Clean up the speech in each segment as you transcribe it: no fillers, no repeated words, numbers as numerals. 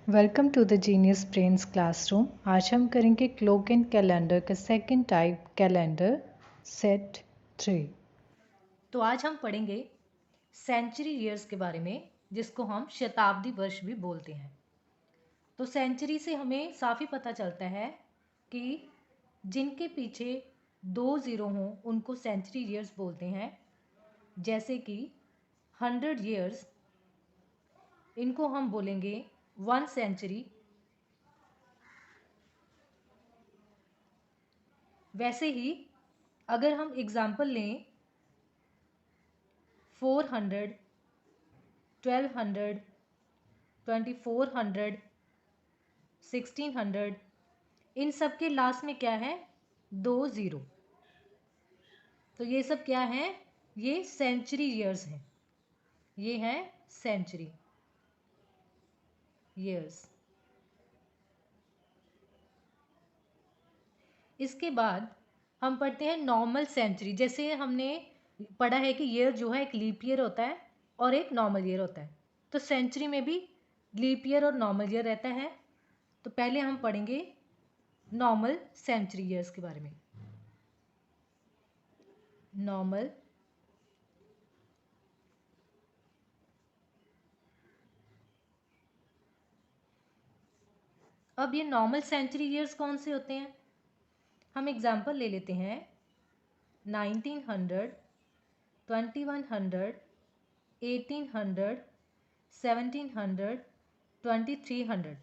Welcome to the genius brains classroom. आज हम करेंगे क्लॉक एंड कैलेंडर का सेकंड टाइप कैलेंडर सेट 3। तो आज हम पढ़ेंगे सेंचुरी ईयर्स के बारे में, जिसको हम शताब्दी वर्ष भी बोलते हैं। तो सेंचुरी से हमें साफ ही पता चलता है कि जिनके पीछे 2 ज़ीरो हों उनको सेंचुरी ईयर्स बोलते हैं। जैसे कि 100 ईयर्स, इनको हम बोलेंगे 1 सेंचुरी। वैसे ही अगर हम एग्जाम्पल लें 400, 1200, 2400, 1600, इन सब के लास्ट में क्या है? 2 ज़ीरो। तो ये सब क्या है? ये सेंचुरी ईयर्स हैं। ये है सेंचुरी ईयर्स। इसके बाद हम पढ़ते हैं नॉर्मल सेंचुरी। जैसे हमने पढ़ा है कि ईयर जो है एक लीप ईयर होता है और एक नॉर्मल ईयर होता है, तो सेंचुरी में भी लीप ईयर और नॉर्मल ईयर रहता है। तो पहले हम पढ़ेंगे नॉर्मल सेंचुरी ईयर्स के बारे में। नॉर्मल अब ये नॉर्मल सेंचुरी ईयर्स कौन से होते हैं? हम एग्जाम्पल ले लेते हैं 1900, 2100, 1800, 1700, 2300।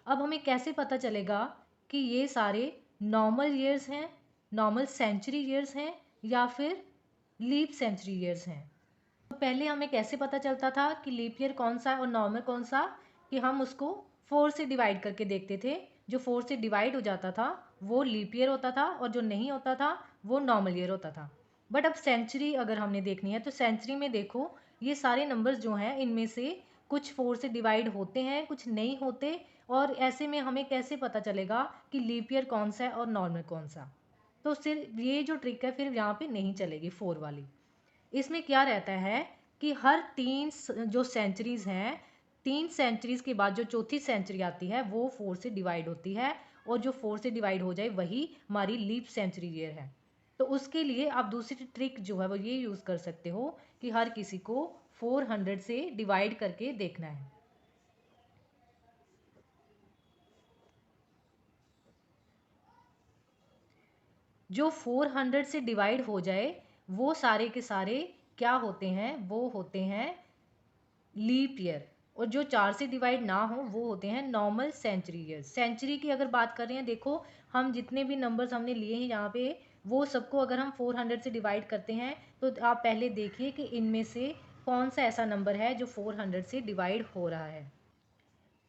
अब हमें कैसे पता चलेगा कि ये सारे नॉर्मल ईयर्स हैं, नॉर्मल सेंचुरी ईयर्स हैं या फिर लीप सेंचुरी ईयर्स हैं? तो पहले हमें कैसे पता चलता था कि लीप ईयर कौन सा है और नॉर्मल कौन सा, कि हम उसको 4 से डिवाइड करके देखते थे। जो 4 से डिवाइड हो जाता था वो लीप ईयर होता था और जो नहीं होता था वो नॉर्मल ईयर होता था। बट अब सेंचुरी अगर हमने देखनी है तो सेंचुरी में देखो, ये सारे नंबर्स जो हैं इनमें से कुछ 4 से डिवाइड होते हैं, कुछ नहीं होते। और ऐसे में हमें कैसे पता चलेगा कि लीप ईयर कौन सा है और नॉर्मल कौन सा? तो सिर्फ ये जो ट्रिक है फिर यहाँ पे नहीं चलेगी 4 वाली। इसमें क्या रहता है कि हर जो सेंचुरीज हैं, 3 सेंचुरीज के बाद जो चौथी सेंचुरी आती है वो 4 से डिवाइड होती है, और जो 4 से डिवाइड हो जाए वही हमारी लीप सेंचुरी ईयर है। तो उसके लिए आप दूसरी ट्रिक जो है वो ये यूज़ कर सकते हो कि हर किसी को 400 से डिवाइड करके देखना है। जो 400 से डिवाइड हो जाए वो सारे के सारे क्या होते हैं? वो होते हैं लीप ईयर। और जो 4 से डिवाइड ना हो वो होते हैं नॉर्मल सेंचुरी ईयर। सेंचुरी की अगर बात कर रहे हैं, देखो हम जितने भी नंबर्स हमने लिए हैं यहाँ पे, वो सबको अगर हम 400 से डिवाइड करते हैं तो आप पहले देखिए कि इनमें से कौन सा ऐसा नंबर है जो 400 से डिवाइड हो रहा है।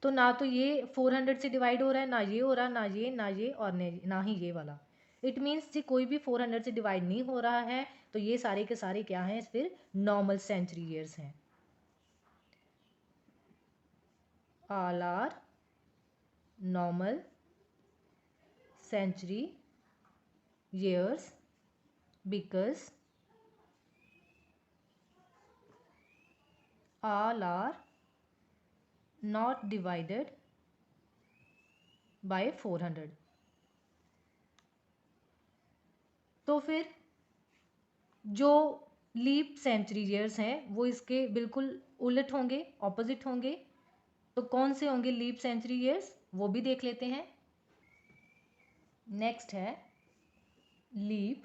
तो ना तो ये 400 से डिवाइड हो रहा है, ना ये हो रहा, ना ये और ना ही ये वाला। इट मीन्स जी कोई भी 400 से डिवाइड नहीं हो रहा है, तो ये सारे के सारे क्या हैं? फिर नॉर्मल सेंचुरी ईयर्स हैं। all are normal century years because all are not divided by 400। तो फिर जो लीप सेंचुरी ईयर्स हैं वो इसके बिल्कुल उलट होंगे, ऑपोजिट होंगे। तो कौन से होंगे लीप सेंचुरी ईयर्स, वो भी देख लेते हैं। नेक्स्ट है लीप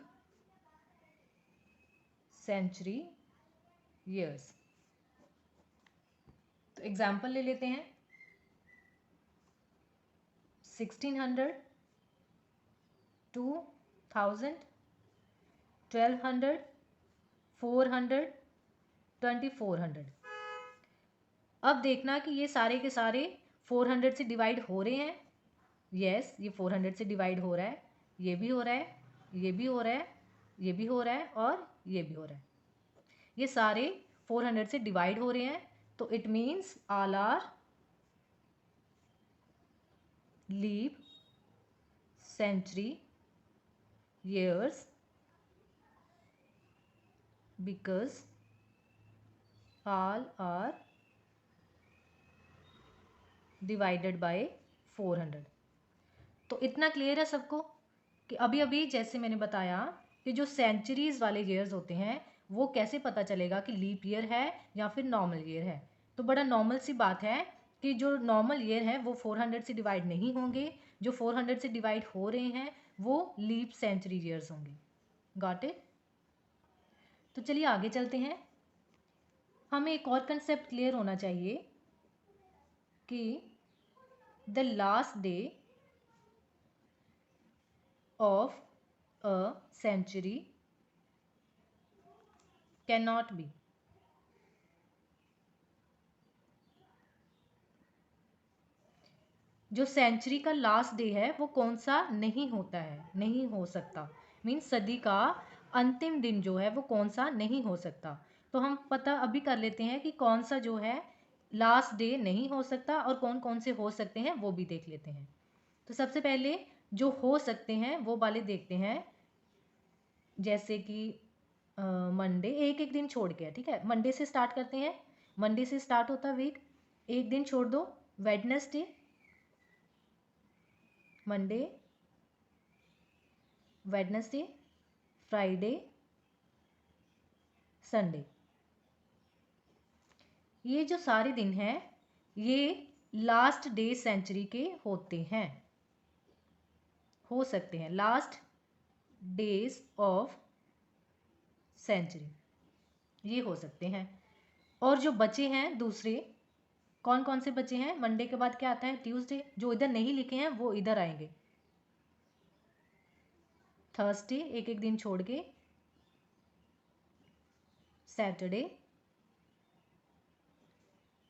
सेंचुरी ईयर्स। तो एग्जाम्पल ले लेते हैं 1600, 2000, 1200, 400, 2400। अब देखना कि ये सारे के सारे 400 से डिवाइड हो रहे हैं। यस, ये 400 से डिवाइड हो रहा है, ये भी हो रहा है, ये भी हो रहा है, ये भी हो रहा है और ये भी हो रहा है। ये सारे 400 से डिवाइड हो रहे हैं, तो it means all are leap century years because all are divided by 400। तो इतना क्लियर है सबको कि अभी अभी जैसे मैंने बताया कि जो सेंचुरीज वाले ईयर्स होते हैं वो कैसे पता चलेगा कि लीप ईयर है या फिर नॉर्मल ईयर है। तो बड़ा नॉर्मल सी बात है कि जो नॉर्मल ईयर है वो 400 से डिवाइड नहीं होंगे, जो 400 से डिवाइड हो रहे हैं वो लीप सेंचुरी ईयर्स होंगे। Got it? तो चलिए आगे चलते हैं। हमें एक और कंसेप्ट क्लियर होना चाहिए कि the last day of a century cannot be जो सेंचुरी का लास्ट डे है वो कौन सा नहीं होता है, नहीं हो सकता। मीन्स सदी का अंतिम दिन जो है वो कौन सा नहीं हो सकता। तो हम पता अभी कर लेते हैं कि कौन सा जो है लास्ट डे नहीं हो सकता और कौन कौन से हो सकते हैं वो भी देख लेते हैं। तो सबसे पहले जो हो सकते हैं वो वाले देखते हैं, जैसे कि मंडे, एक एक दिन छोड़ के, ठीक है। मंडे से स्टार्ट करते हैं, मंडे से स्टार्ट होता है वीक, एक दिन छोड़ दो, Wednesday, Monday, Wednesday, Friday, Sunday. ये जो सारे दिन हैं ये लास्ट डे सेंचुरी के होते हैं, हो सकते हैं, लास्ट डेज ऑफ सेंचुरी ये हो सकते हैं। और जो बचे हैं दूसरे, कौन कौन से बचे हैं? मंडे के बाद क्या आता है? ट्यूसडे। जो इधर नहीं लिखे हैं वो इधर आएंगे, थर्सडे एक एक दिन छोड़ के, सैटरडे,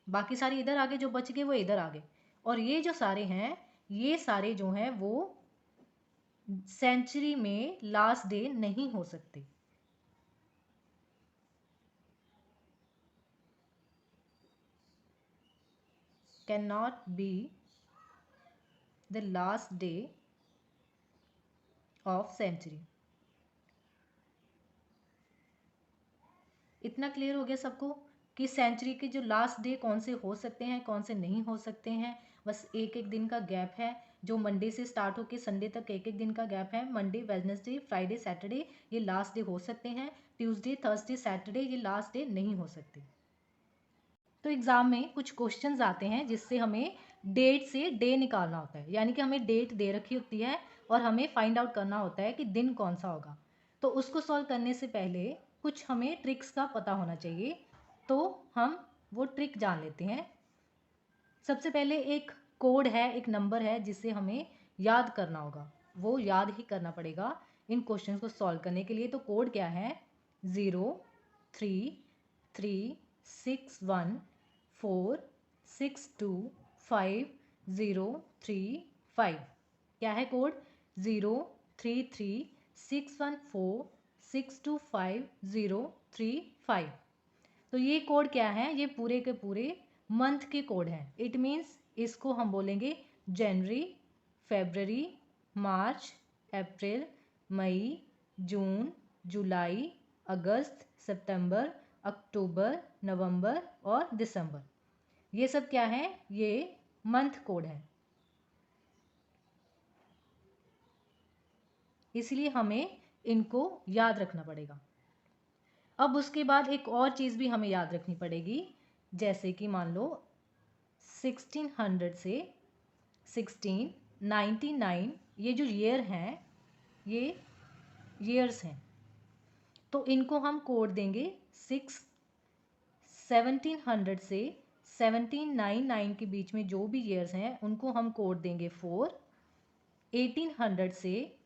बाकी सारे इधर आगे, जो बच गए वो इधर आगे। और ये जो सारे हैं ये सारे जो हैं वो सेंचुरी में लास्ट डे नहीं हो सकते। Can not be the last day of century. इतना क्लियर हो गया सबको कि सेंचुरी के जो लास्ट डे कौन से हो सकते हैं कौन से नहीं हो सकते हैं। बस एक एक दिन का गैप है, जो मंडे से स्टार्ट होकर संडे तक एक एक दिन का गैप है। मंडे, वेडनेसडे, फ्राइडे, सैटरडे ये लास्ट डे हो सकते हैं। ट्यूसडे, थर्सडे, सैटरडे ये लास्ट डे नहीं हो सकते। तो एग्जाम में कुछ क्वेश्चंस आते हैं जिससे हमें डेट से डे निकालना होता है, यानी कि हमें डेट दे रखी होती है और हमें फाइंड आउट करना होता है कि दिन कौन सा होगा। तो उसको सॉल्व करने से पहले कुछ हमें ट्रिक्स का पता होना चाहिए, तो हम वो ट्रिक जान लेते हैं। सबसे पहले एक कोड है, एक नंबर है जिसे हमें याद करना होगा, वो याद ही करना पड़ेगा इन क्वेश्चंस को सॉल्व करने के लिए। तो कोड क्या है? 03361462503 क्या है कोड? 03361462503 तो ये कोड क्या है? ये पूरे के पूरे मंथ के कोड हैं। इट मीन्स इसको हम बोलेंगे जनवरी, फेब्रवरी, मार्च, अप्रैल, मई, जून, जुलाई, अगस्त, सितंबर, अक्टूबर, नवंबर और दिसंबर। ये सब क्या है? ये मंथ कोड है, इसलिए हमें इनको याद रखना पड़ेगा। अब उसके बाद एक और चीज़ भी हमें याद रखनी पड़ेगी, जैसे कि मान लो 1600 से 1699 ये जो ईयर हैं ये ईयर्स हैं, तो इनको हम कोड देंगे 1700 से 1799 के बीच में जो भी ईयर्स हैं उनको हम कोड देंगे 4। 1800 से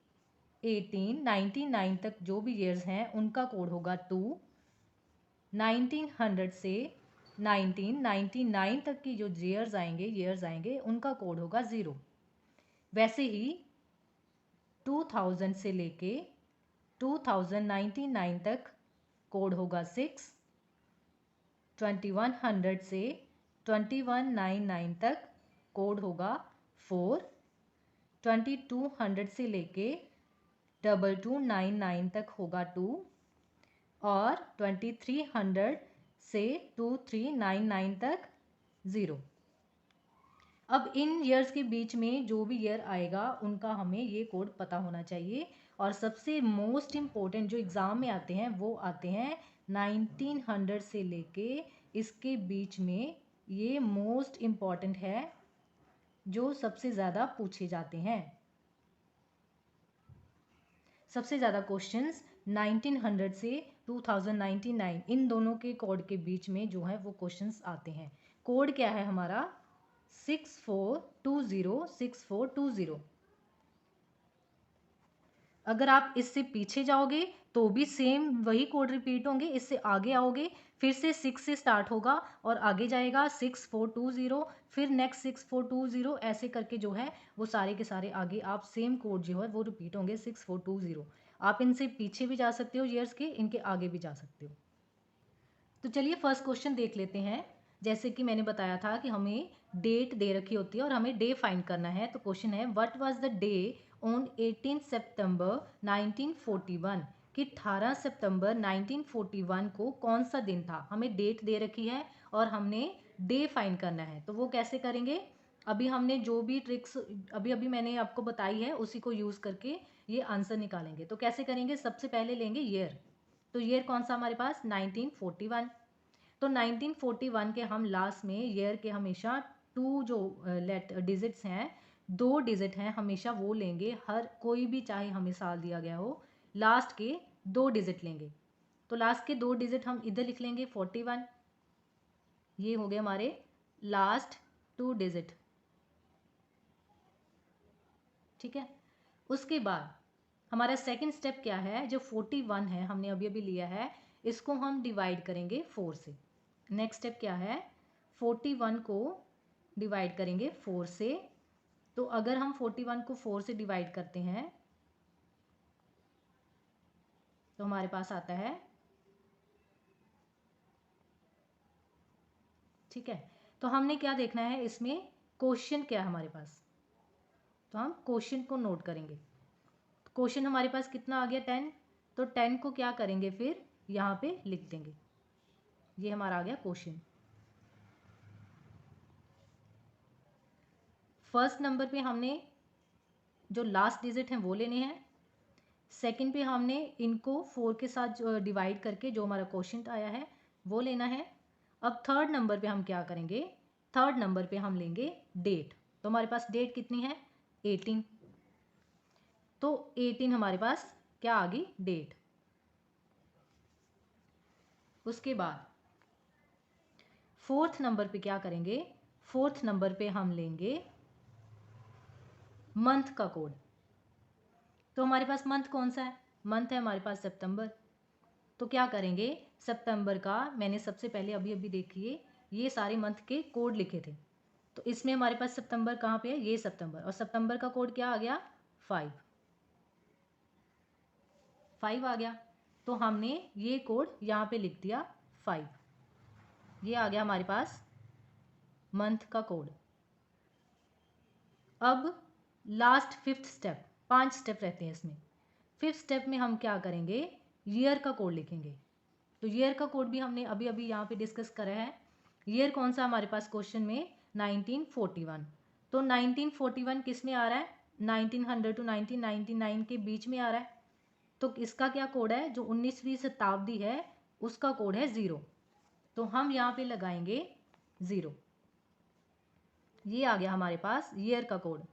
1899 तक जो भी ईयर्स हैं उनका कोड होगा 2। 1900 से 1999 तक की जो ईयर्स आएंगे उनका कोड होगा 0। वैसे ही 2000 से लेके 2099 तक कोड होगा 6। 2100 से 2199 तक कोड होगा 4। 2200 से लेके 2299 तक होगा 2 और 2300 से 2399 तक 0। अब इन ईयर्स के बीच में जो भी ईयर आएगा उनका हमें ये कोड पता होना चाहिए। और सबसे मोस्ट इम्पोर्टेंट जो एग्ज़ाम में आते हैं वो आते हैं 1900 से लेके इसके बीच में, ये मोस्ट इम्पॉर्टेंट है, जो सबसे ज़्यादा पूछे जाते हैं। सबसे ज़्यादा क्वेश्चंस 1900 से 2099 इन दोनों के कोड के बीच में जो है वो क्वेश्चंस आते हैं। कोड क्या है हमारा? 6420 अगर आप इससे पीछे जाओगे तो भी सेम वही कोड रिपीट होंगे, इससे आगे आओगे फिर से 6 से स्टार्ट होगा और आगे जाएगा 6420, फिर नेक्स्ट 6420, ऐसे करके जो है वो सारे के सारे आगे आप सेम कोड जो है वो रिपीट होंगे 6420। आप इनसे पीछे भी जा सकते हो ईयर्स के, इनके आगे भी जा सकते हो। तो चलिए फर्स्ट क्वेश्चन देख लेते हैं। जैसे कि मैंने बताया था कि हमें डेट दे रखी होती है और हमें डे फाइंड करना है। तो क्वेश्चन है what was the day on 18 सितंबर 1941, कि 18 सितंबर 1941 को कौन सा दिन था। हमें डेट दे रखी है और हमने डे फाइंड करना है। तो वो कैसे करेंगे? अभी हमने जो भी ट्रिक्स अभी अभी मैंने आपको बताई है उसी को यूज़ करके ये आंसर निकालेंगे। तो कैसे करेंगे? सबसे पहले लेंगे ईयर। तो ईयर कौन सा हमारे पास? 1941। तो 1941 के हम लास्ट में ईयर के हमेशा टू जो डिजिट्स हैं, 2 डिजिट हैं, हमेशा वो लेंगे। हर कोई भी चाहे हमें साल दिया गया हो, लास्ट के 2 डिजिट लेंगे। तो लास्ट के 2 डिजिट हम इधर लिख लेंगे 41। ये हो गए हमारे लास्ट 2 डिजिट। ठीक है। उसके बाद हमारा सेकंड स्टेप क्या है? जो 41 है हमने अभी अभी लिया है, इसको हम डिवाइड करेंगे 4 से। नेक्स्ट स्टेप क्या है? 41 को डिवाइड करेंगे 4 से। तो अगर हम 41 को 4 से डिवाइड करते हैं तो हमारे पास आता है, ठीक है। तो हमने क्या देखना है इसमें, क्वेश्चन क्या है हमारे पास। तो हम क्वेश्चन को नोट करेंगे। क्वेश्चन हमारे पास कितना आ गया? 10। तो 10 को क्या करेंगे फिर यहाँ पे लिख देंगे। ये हमारा आ गया क्वेश्चन। फर्स्ट नंबर पे हमने जो लास्ट डिजिट हैं वो लेने हैं। सेकंड पे हमने इनको 4 के साथ डिवाइड करके जो हमारा क्वेश्चन आया है वो लेना है। अब थर्ड नंबर पे हम क्या करेंगे? थर्ड नंबर पे हम लेंगे डेट। तो हमारे पास डेट कितनी है? 18। तो 18 हमारे पास क्या आ गई? डेट। उसके बाद फोर्थ नंबर पे क्या करेंगे? फोर्थ नंबर पे हम लेंगे मंथ का कोड। तो हमारे पास मंथ कौन सा है? मंथ है हमारे पास सितंबर। तो क्या करेंगे? सितंबर का मैंने सबसे पहले अभी अभी देखिए ये सारे मंथ के कोड लिखे थे। तो इसमें हमारे पास सितंबर कहाँ पे है? ये सितंबर। और सितंबर का कोड क्या आ गया? 5 आ गया। तो हमने ये कोड यहाँ पे लिख दिया 5। ये आ गया हमारे पास मंथ का कोड। अब लास्ट फिफ्थ स्टेप, 5 स्टेप रहते हैं इसमें। फिफ्थ स्टेप में हम क्या करेंगे? ईयर का कोड लिखेंगे। तो ईयर का कोड भी हमने अभी अभी यहाँ पे डिस्कस करा है। ईयर कौन सा हमारे पास क्वेश्चन में? 1941। तो 1941 किस में आ रहा है? 1900 टू 1999 के बीच में आ रहा है। तो इसका क्या कोड है? जो 19वीं शताब्दी है उसका कोड है 0। तो हम यहाँ पे लगाएंगे 0। ये आ गया हमारे पास ईयर का कोड।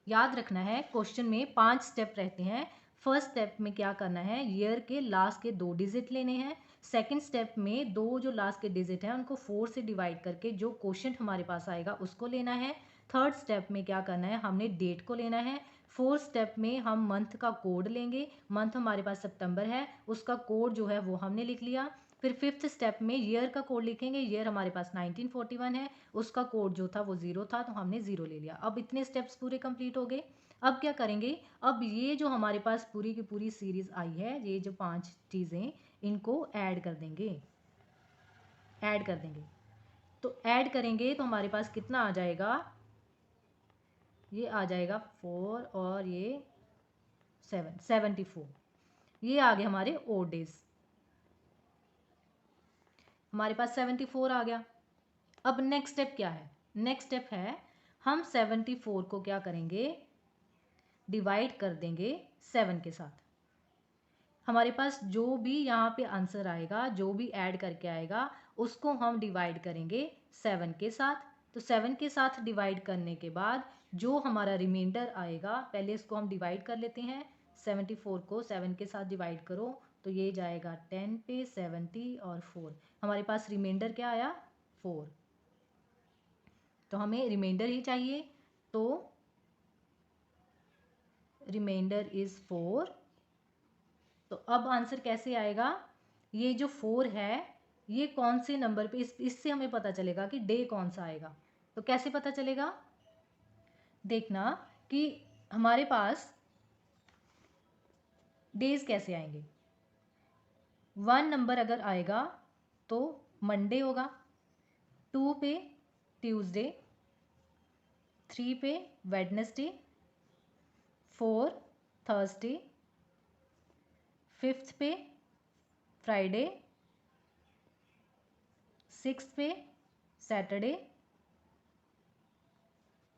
याद रखना है क्वेश्चन में 5 स्टेप रहते हैं। फर्स्ट स्टेप में क्या करना है? ईयर के लास्ट के 2 डिजिट लेने हैं। सेकंड स्टेप में दो जो लास्ट के डिजिट हैं उनको 4 से डिवाइड करके जो क्वेश्चन हमारे पास आएगा उसको लेना है। थर्ड स्टेप में क्या करना है? हमने डेट को लेना है। फोर्थ स्टेप में हम मंथ का कोड लेंगे। मंथ हमारे पास सितंबर है, उसका कोड जो है वो हमने लिख लिया। फिर फिफ्थ स्टेप में ईयर का कोड लिखेंगे। ईयर हमारे पास 1941 है, उसका कोड जो था वो 0 था, तो हमने 0 ले लिया। अब इतने स्टेप्स पूरे कंप्लीट हो गए। अब क्या करेंगे? अब ये जो हमारे पास पूरी की पूरी सीरीज आई है, ये जो 5 चीज़ें, इनको ऐड कर देंगे। ऐड कर देंगे। तो ऐड करेंगे तो हमारे पास कितना आ जाएगा? ये आ जाएगा 4 और ये 7, 74। ये आ गए हमारे ओड डेज। हमारे पास 74 आ गया। अब नेक्स्ट स्टेप क्या है? नेक्स्ट स्टेप है हम 74 को क्या करेंगे, डिवाइड कर देंगे 7 के साथ। हमारे पास जो भी यहाँ पे आंसर आएगा, जो भी ऐड करके आएगा, उसको हम डिवाइड करेंगे 7 के साथ। तो 7 के साथ डिवाइड करने के बाद जो हमारा रिमाइंडर आएगा, पहले इसको हम डिवाइड कर लेते हैं। 74 को 7 के साथ डिवाइड करो तो ये जाएगा 10 पे 70 और 4। हमारे पास रिमाइंडर क्या आया? 4। तो हमें रिमाइंडर ही चाहिए, तो रिमाइंडर इज 4। तो अब आंसर कैसे आएगा? ये जो 4 है ये कौन से नंबर पे, इससे हमें पता चलेगा कि डे कौन सा आएगा। तो कैसे पता चलेगा? देखना कि हमारे पास डेज कैसे आएंगे। 1 नंबर अगर आएगा तो मंडे होगा, 2 पे ट्यूसडे, 3 पे वेडनेसडे, 4 थर्सडे, 5th पे फ्राइडे, 6th पे सैटरडे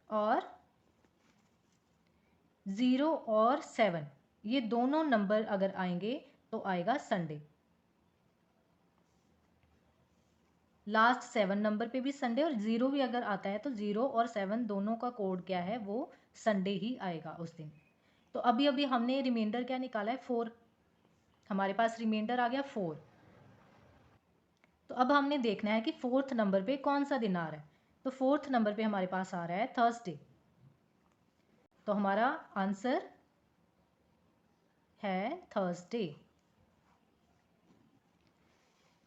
और 0 और 7 ये दोनों नंबर अगर आएंगे तो आएगा संडे। लास्ट 7 नंबर पे भी संडे, और 0 भी अगर आता है तो 0 और 7 दोनों का कोड क्या है, वो संडे ही आएगा उस दिन। तो अभी अभी हमने रिमाइंडर क्या निकाला है? 4। हमारे पास रिमाइंडर आ गया 4। तो अब हमने देखना है कि 4th नंबर पे कौन सा दिन आ रहा है। तो 4th नंबर पे हमारे पास आ रहा है थर्सडे। तो हमारा आंसर है थर्सडे।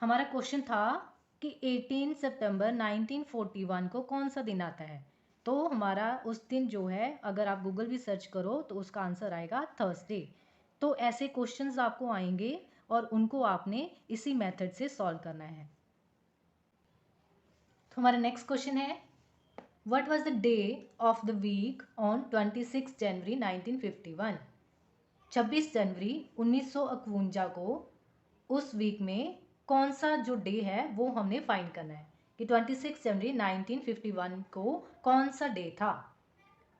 हमारा क्वेश्चन था कि 18 सितंबर 1941 को कौन सा दिन आता है। तो हमारा उस दिन जो है, अगर आप गूगल भी सर्च करो तो उसका आंसर आएगा थर्सडे। तो ऐसे क्वेश्चंस आपको आएंगे और उनको आपने इसी मेथड से सॉल्व करना है। तो हमारा नेक्स्ट क्वेश्चन है, what was the day of the week on 26 जनवरी 1951। 26 जनवरी 1951 को उस वीक में कौन सा जो डे है वो हमने फाइंड करना है कि 26 जनवरी 1951 को कौन सा डे था।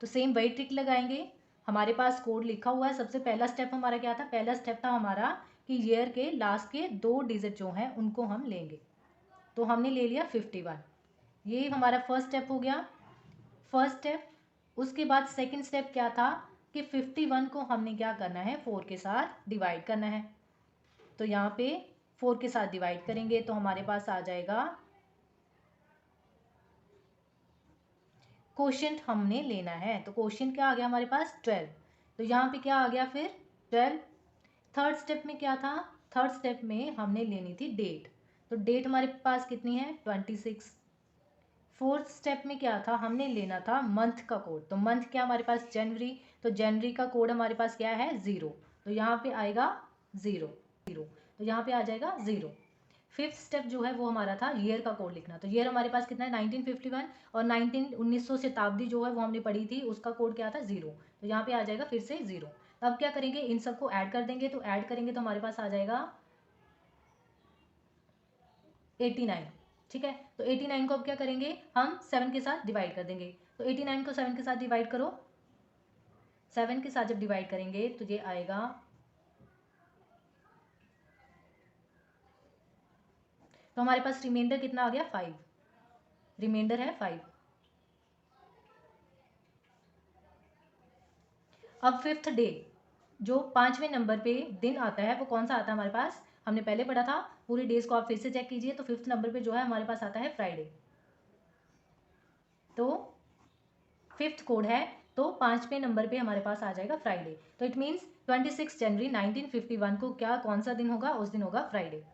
तो सेम वही ट्रिक लगाएंगे। हमारे पास कोड लिखा हुआ है। सबसे पहला स्टेप हमारा क्या था? पहला स्टेप था हमारा कि ईयर के लास्ट के 2 डिजिट जो हैं उनको हम लेंगे। तो हमने ले लिया 51, ये हमारा फर्स्ट स्टेप हो गया। First step. उसके बाद सेकंड स्टेप क्या था कि 51 को हमने क्या करना है, 4 के साथ डिवाइड करना है। तो यहाँ पे 4 के साथ डिवाइड करेंगे तो हमारे पास आ जाएगा, क्वोशिएंट हमने लेना है। तो क्वोशिएंट क्या आ गया हमारे पास? 12। तो यहाँ पे क्या आ गया फिर? 12। थर्ड स्टेप में क्या था? थर्ड स्टेप में हमने लेनी थी डेट। तो डेट हमारे पास कितनी है? 26। फोर्थ स्टेप में क्या था? हमने लेना था मंथ का कोड। तो मंथ क्या हमारे पास? जनवरी। तो जनवरी का कोड हमारे पास क्या है? 0। तो यहाँ पे आएगा 0। तो यहाँ पे आ जाएगा 0। फिफ्थ स्टेप जो है वो हमारा था ईयर का कोड लिखना। तो ईयर हमारे पास कितना है? 1951। और 1900 शताब्दी जो है वो हमने पढ़ी थी, उसका कोड क्या था? 0। तो यहाँ पे आ जाएगा फिर से 0। तो अब क्या करेंगे? इन सबको ऐड कर देंगे। तो ऐड करेंगे तो हमारे पास आ जाएगा 89। ठीक है। तो 89 को अब क्या करेंगे? हम 7 के साथ डिवाइड कर देंगे। तो 89 को 7 के साथ डिवाइड करो। 7 के साथ जब डिवाइड करेंगे तो ये आएगा, तो हमारे पास रिमाइंडर कितना आ गया? 5। रिमाइंडर है 5। अब फिफ्थ डे, जो 5वें नंबर पे दिन आता है वो कौन सा आता है हमारे पास? हमने पहले पढ़ा था। पूरी डेज को आप फिर से चेक कीजिए। तो फिफ्थ नंबर पे जो है हमारे पास आता है फ्राइडे। तो फिफ्थ कोड है, तो 5वें नंबर पे हमारे पास आ जाएगा फ्राइडे। तो इट मीन्स 26 जनवरी 1951 को क्या, कौन सा दिन होगा? उस दिन होगा फ्राइडे।